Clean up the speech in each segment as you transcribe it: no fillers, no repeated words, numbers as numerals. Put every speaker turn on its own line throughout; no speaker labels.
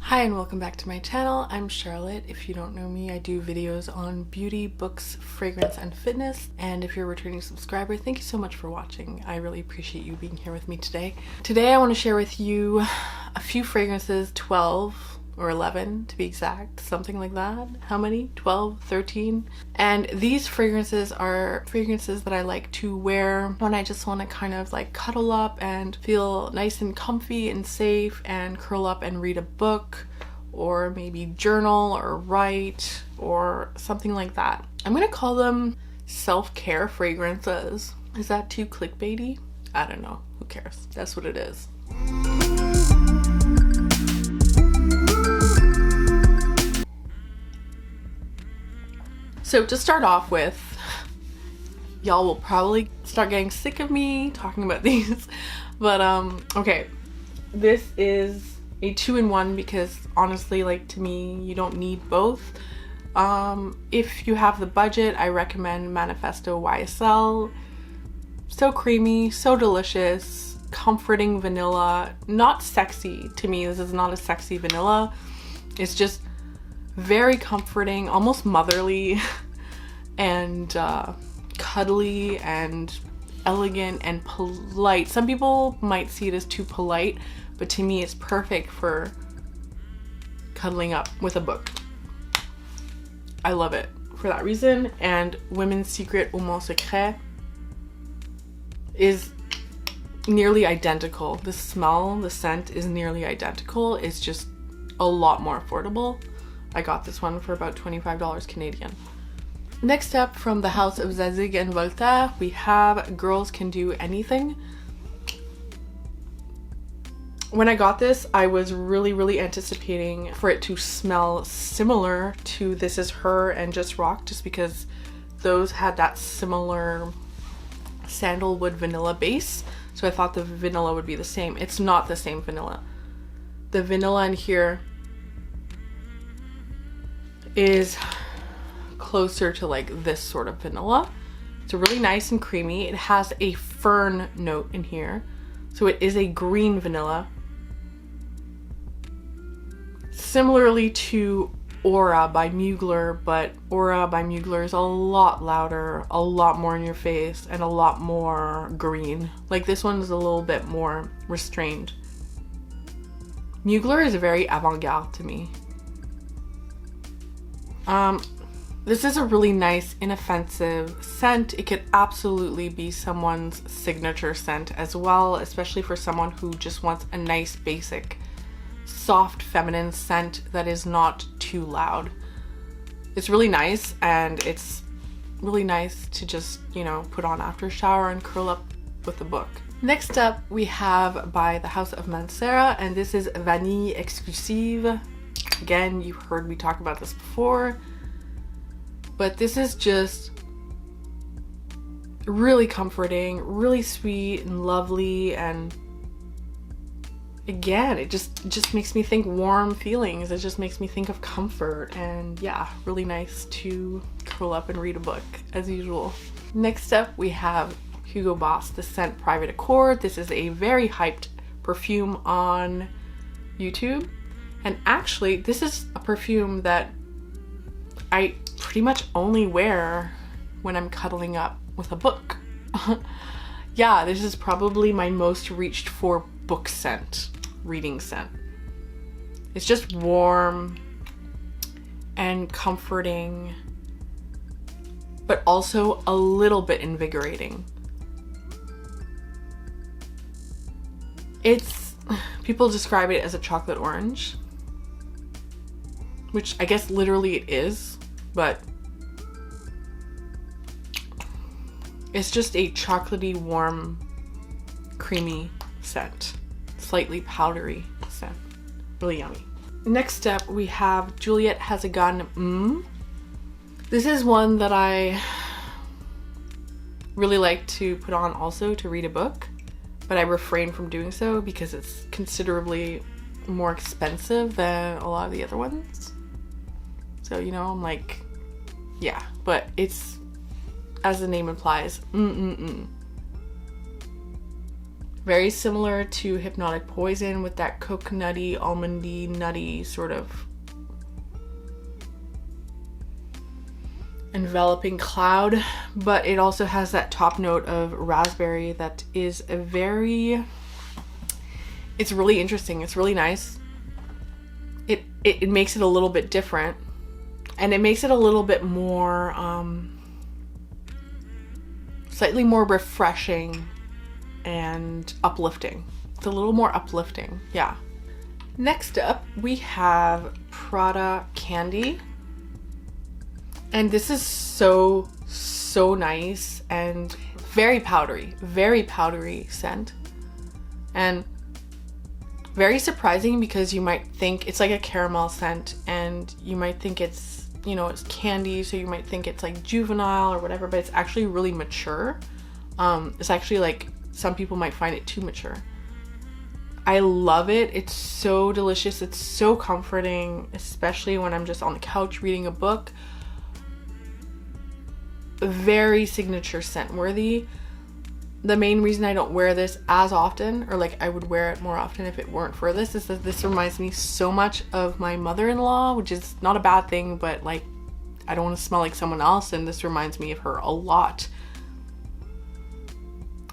Hi and welcome back to my channel. I'm Charlotte. If you don't know me, I do videos on beauty, books, fragrance, and fitness. And if you're a returning subscriber, thank you so much for watching. I really appreciate you being here with me today. Today I want to share with you a few fragrances, 12 or 11 to be exact, something like that. How many? 12, 13? And these fragrances are fragrances that I like to wear when I just want to kind of like cuddle up and feel nice and comfy and safe and curl up and read a book or maybe journal or write or something like that. I'm gonna call them self-care fragrances. Is that too clickbaity? I don't know, who cares? That's what it is. So to start off with, y'all will probably start getting sick of me talking about these, but okay, this is a 2-in-1 because honestly, like, to me, you don't need both. If you have the budget, I recommend Manifesto YSL. So creamy, so delicious, comforting vanilla, not sexy. To me, this is not a sexy vanilla. It's just very comforting, almost motherly, and cuddly and elegant and polite. Some people might see it as too polite, but to me it's perfect for cuddling up with a book. I love it for that reason. And Women's Secret Au Secret is nearly identical. The smell, the scent is nearly identical. It's just a lot more affordable. I got this one for about $25 Canadian. Next up, from the house of ZADIG and VOLTAIRE, we have Girls Can Do Anything. When I got this, I was really anticipating for it to smell similar to This Is Her and Just Rock, just because those had that similar sandalwood vanilla base. So I thought the vanilla would be the same. It's not the same vanilla. The vanilla in here is closer to like this sort of vanilla. It's really nice and creamy. It has a fern note in here, so it is a green vanilla, similarly to Aura by Mugler, but Aura by Mugler is a lot louder, a lot more in your face, and a lot more green. Like, this one is a little bit more restrained. Mugler is very avant-garde to me. This is a really nice, inoffensive scent. It could absolutely be someone's signature scent as well, especially for someone who just wants a nice, basic, soft, feminine scent that is not too loud. It's really nice, and it's really nice to just, you know, put on after a shower and curl up with a book. Next up, we have by the house of MANCERA, and this is Vanille Exclusive. Again, you've heard me talk about this before, but this is just really comforting, really sweet and lovely, and again, it just makes me think warm feelings. It just makes me think of comfort, and yeah, really nice to curl up and read a book as usual. Next up, we have Hugo Boss, the scent Private Accord. This is a very hyped perfume on YouTube. And actually, this is a perfume that I pretty much only wear when I'm cuddling up with a book. Yeah, this is probably my most reached for book scent, reading scent. It's just warm and comforting, but also a little bit invigorating. People describe it as a chocolate orange, which I guess literally it is, but it's just a chocolatey, warm, creamy scent. Slightly powdery scent. Really yummy. Next up, we have Juliette Has a Gun Mmmm. This is one that I really like to put on also to read a book, but I refrain from doing so because it's considerably more expensive than a lot of the other ones. So, you know, I'm like, yeah, but it's, as the name implies, Very similar to Hypnotic Poison with that coconutty, almondy, nutty sort of enveloping cloud, but it also has that top note of raspberry that is a very, it's really interesting. It's really nice. It makes it a little bit different, and it makes it a little bit more slightly more refreshing and uplifting. It's a little more uplifting, yeah. Next up we have PRADA Candy, and this is so nice and very powdery scent, and very surprising because you might think it's like a caramel scent, and you might think it's, you know, it's candy, so you might think it's like juvenile or whatever, but it's actually really mature. It's actually like, some people might find it too mature. I love it. It's so delicious. It's so comforting, especially when I'm just on the couch reading a book. Very signature scent worthy. The main reason I don't wear this as often, or like I would wear it more often if it weren't for this, is that this reminds me so much of my mother-in-law, which is not a bad thing, but like I don't want to smell like someone else, and this reminds me of her a lot.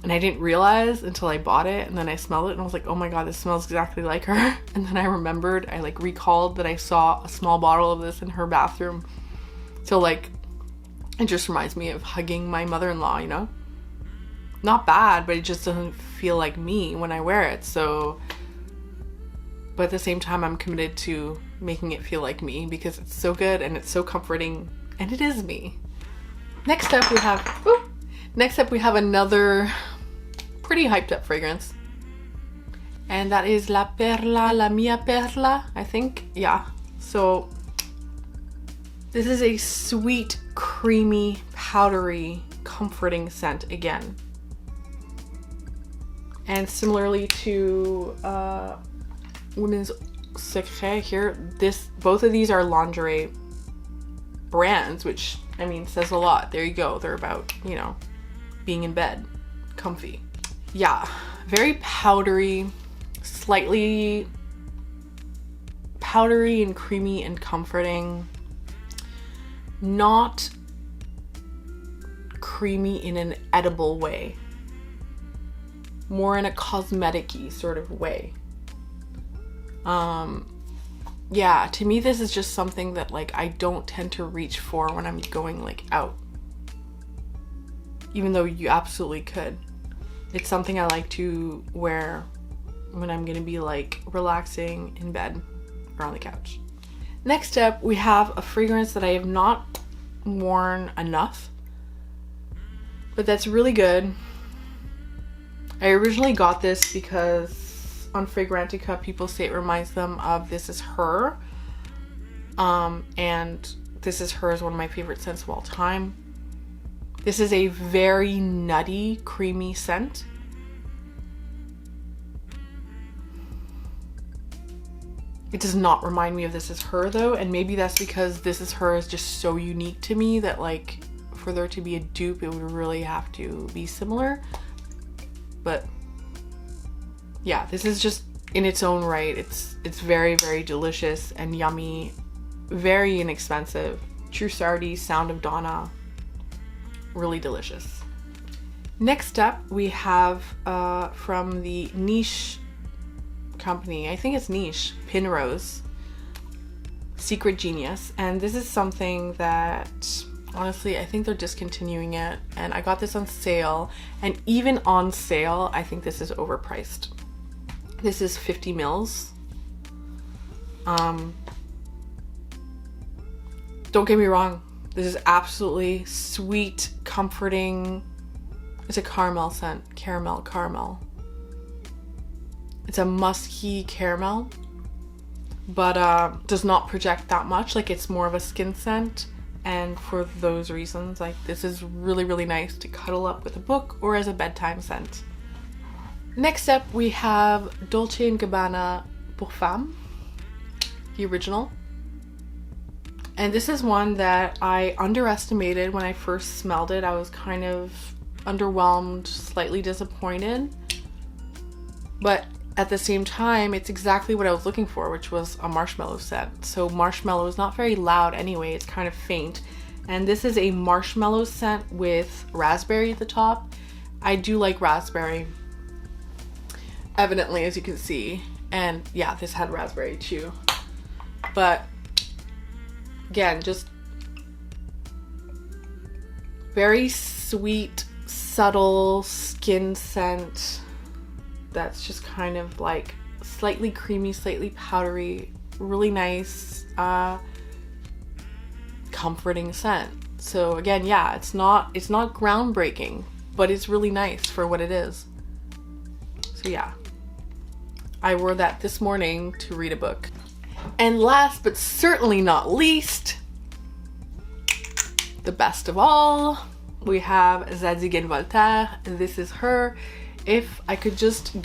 And I didn't realize until I bought it, and then I smelled it and I was like, oh my god, this smells exactly like her. And then I remembered, I like recalled that I saw a small bottle of this in her bathroom. So like, it just reminds me of hugging my mother-in-law, you know? Not bad, but it just doesn't feel like me when I wear it. So, but at the same time, I'm committed to making it feel like me because it's so good and it's so comforting, and it is me. Next up we have another pretty hyped up fragrance, and that is La Mia Perla, I think. Yeah. So this is a sweet, creamy, powdery, comforting scent again. And similarly to Women's Secret here, both of these are lingerie brands, which, I mean, says a lot. There you go. They're about, you know, being in bed, comfy. Yeah, very powdery, slightly powdery and creamy and comforting. Not creamy in an edible way. More in a cosmetic-y sort of way. Yeah, to me this is just something that like I don't tend to reach for when I'm going like out. Even though you absolutely could. It's something I like to wear when I'm gonna be like relaxing in bed or on the couch. Next up, we have a fragrance that I have not worn enough, but that's really good. I originally got this because on Fragrantica people say it reminds them of This Is Her, and This Is Her is one of my favorite scents of all time. This is a very nutty, creamy scent. It does not remind me of This Is Her though, and maybe that's because This Is Her is just so unique to me that like for there to be a dupe it would really have to be similar. But yeah, this is just in its own right. It's very, very delicious and yummy, very inexpensive. TRUSSARDI, Sound of Donna, really delicious. Next up we have from the niche company, I think it's niche, PINROSE, Secret Genius, and this is something that honestly I think they're discontinuing it, and I got this on sale, and even on sale I think this is overpriced. This is 50 mils. Don't get me wrong, this is absolutely sweet, comforting. It's a caramel scent, caramel. It's a musky caramel, but does not project that much. Like it's more of a skin scent, and for those reasons, like this is really, really nice to cuddle up with a book or as a bedtime scent. Next up we have Dolce & Gabbana Pour Femme, the original. And this is one that I underestimated when I first smelled it. I was kind of underwhelmed, slightly disappointed. but at the same time, it's exactly what I was looking for, which was a marshmallow scent. So marshmallow is not very loud anyway, it's kind of faint. And this is a marshmallow scent with raspberry at the top. I do like raspberry, evidently, as you can see. And yeah, this had raspberry too. But again, just very sweet, subtle skin scent that's just kind of like slightly creamy, slightly powdery, really nice, comforting scent. So again, yeah, it's not groundbreaking, but it's really nice for what it is. So yeah, I wore that this morning to read a book. And last but certainly not least, the best of all, we have ZADIG and VOLTAIRE. This is her. If I could just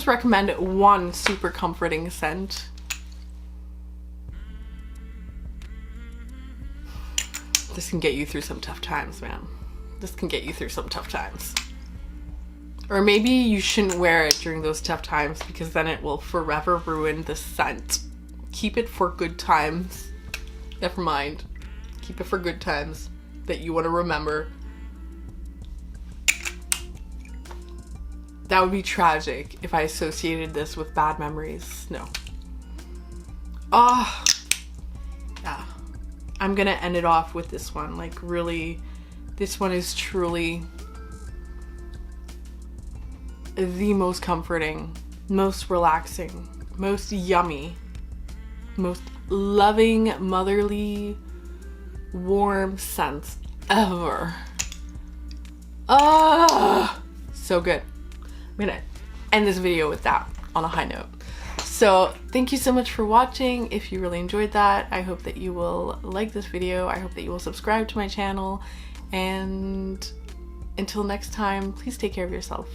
recommend one super comforting scent, this can get you through some tough times, man. This can get you through some tough times. Or maybe you shouldn't wear it during those tough times, because then it will forever ruin the scent. Keep it for good times. Never mind. Keep it for good times that you want to remember. That would be tragic if I associated this with bad memories. No. Oh, yeah. I'm gonna end it off with this one. Like, really, this one is truly the most comforting, most relaxing, most yummy, most loving, motherly, warm scent ever. Ah, so good. I'm gonna end this video with that on a high note. So thank you so much for watching. If you really enjoyed that, I hope that you will like this video. I hope that you will subscribe to my channel. And until next time, please take care of yourself.